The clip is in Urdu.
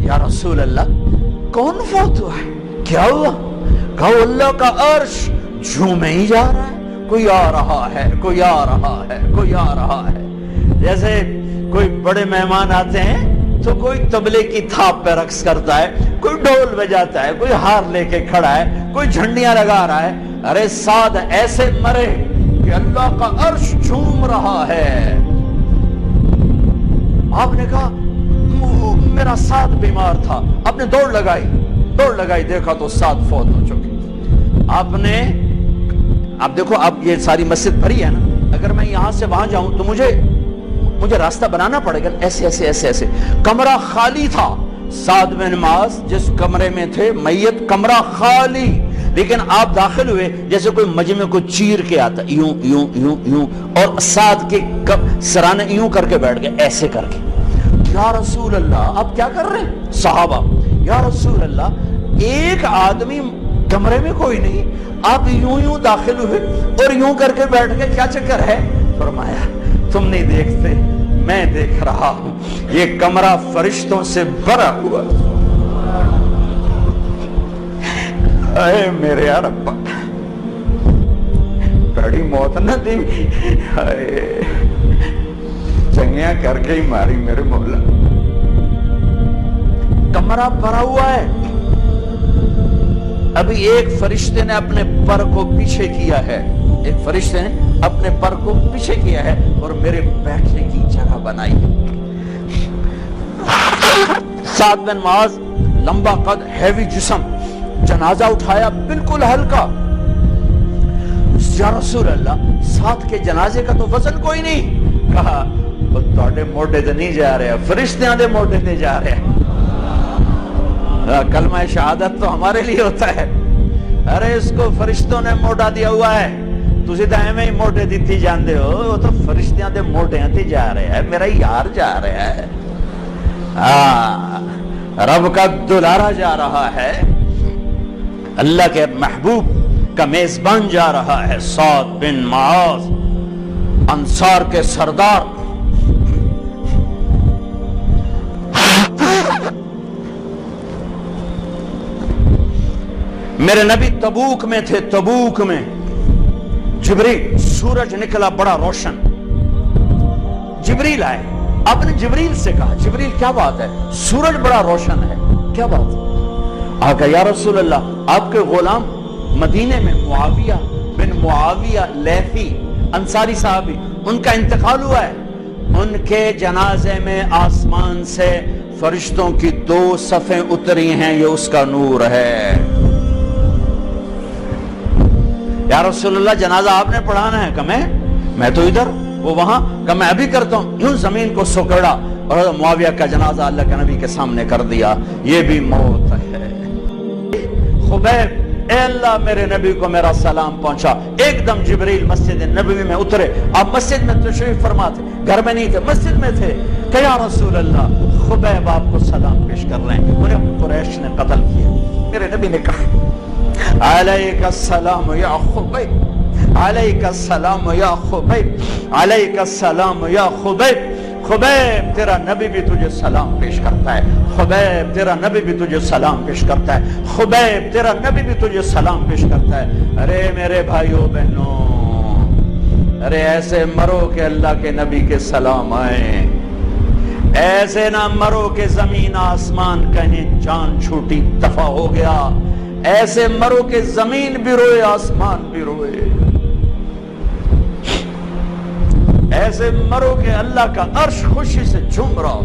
یا رسول اللہ کون فوت ہوا ہے؟ کیا ہوا؟ کہا اللہ کا عرش جھومے ہی جا رہا ہے، کوئی آ رہا ہے، کوئی آ رہا ہے، کوئی آ رہا ہے۔ جیسے کوئی بڑے مہمان آتے ہیں تو کوئی طبلے کی تھاپ پہ رقص کرتا ہے، کوئی ڈھول بجاتا ہے، کوئی ہار لے کے کھڑا ہے، کوئی جھنڈیاں لگا رہا ہے۔ ارے سعد ایسے مرے کہ اللہ کا عرش جھوم رہا ہے۔ آپ نے کہا میرا سعد بیمار تھا، آپ نے دوڑ لگائی، دیکھا تو سعد فوت ہو چکے۔ آپ نے اب دیکھو، اب یہ ساری مسجد بھری ہے نا، اگر میں یہاں سے وہاں جاؤں تو مجھے راستہ بنانا پڑے گا، ایسے۔ کمرہ خالی تھا، سعد بن معاذ جس کمرے میں تھے میت، کمرہ خالی، لیکن آپ داخل ہوئے جیسے کوئی مجمع کو چیر کے آتا، یوں اور سعد کے سرانے یوں کر کے بیٹھ گئے، ایسے کر کے۔ یا رسول اللہ آپ کیا کر رہے ہیں؟ صحابہ یا رسول اللہ ایک آدمی کمرے میں کوئی نہیں، آپ یوں داخل ہوئے اور یوں کر کے بیٹھ گئے، کیا چکر ہے؟ فرمایا تم نہیں دیکھتے، میں دیکھ رہا ہوں، یہ کمرہ فرشتوں سے بھرا ہوا۔ اے میرے رب، بڑی موت نہ دی، چنگیاں کر کے ہی ماری میرے مولا۔ کمرہ بھرا ہوا ہے، ابھی ایک فرشتے نے اپنے پر کو پیچھے کیا ہے، اور میرے بیٹھنے کی جگہ بنائی۔ سعد بن معاذ لمبا قد، ہیوی جسم، جنازہ اٹھایا بالکل ہلکا۔ یا رسول اللہ سعد کے جنازے کا تو وزن کوئی نہیں۔ کہا وہ تواڈے موڈے تے نہیں جا رہے، فرشتیاں دے موڈے تے جا رہے ہیں۔ کلمہ شہادت تو ہمارے لیے ہوتا ہے، ارے اس کو فرشتوں نے موڈا دیا ہوا ہے، تسی تو ایویں ہی موڈے دیتی جاندے ہو، وہ تو فرشتیاں دے موڈے تے جا رہے ہیں، میرا یار جا رہا ہے، رب کا دلارا جا رہا ہے، اللہ کے محبوب کا میزبان جا رہا ہے، سعد بن معاذ انصار کے سردار۔ میرے نبی تبوک میں تھے، تبوک میں جبریل، سورج نکلا بڑا روشن، جبریل آئے، آپ نے جبریل سے کہا جبریل کیا بات ہے، سورج بڑا روشن ہے، کیا بات ہے؟ آقا یا رسول اللہ آپ کے غلام مدینے میں معاویہ بن معاویہ لیثی انصاری صحابی، ان کا انتقال ہوا ہے، ان کے جنازے میں آسمان سے فرشتوں کی 2 صفیں اتری ہیں، یہ اس کا نور ہے۔ یا رسول اللہ جنازہ آپ نے پڑھانا ہے؟ کہ میں تو ادھر، وہ وہاں، کہ میں ابھی کرتا ہوں۔ یوں زمین کو سکڑا اور معاویہ کا جنازہ اللہ کے نبی کے سامنے کر دیا، یہ بھی موت ہے۔ خبیب اے اللہ میرے نبی کو میرا سلام پہنچا۔ ایک دم جبریل مسجد نبوی میں اترے، آپ مسجد میں تشریف فرما تھے، گھر میں نہیں تھے، مسجد میں تھے، کہ یا رسول اللہ خبیب آپ کو سلام پیش کر رہے ہیں، انہیں قریش نے قتل کیا۔ میرے نبی نے کہا علیک السلام یا خبیب، علیک السلام یا خبیب، علیک السلام یا خبیب۔ خبیب تیرا نبی بھی تجھے سلام پیش کرتا ہے، خبیب تیرا نبی بھی تجھے سلام پیش کرتا ہے، خبیب تیرا نبی بھی تجھے سلام پیش کرتا ہے۔ ارے میرے بھائیوں بہنوں، ارے ایسے مرو کہ اللہ کے نبی کے سلام آئیں، ایسے نہ مرو کہ زمین آسمان کہیں جان چھوٹی دفع ہو گیا، ایسے مرو کہ زمین بھی روئے آسمان بھی روئے، ایسے مرو کہ اللہ کا عرش خوشی سے جھوم رہا ہو۔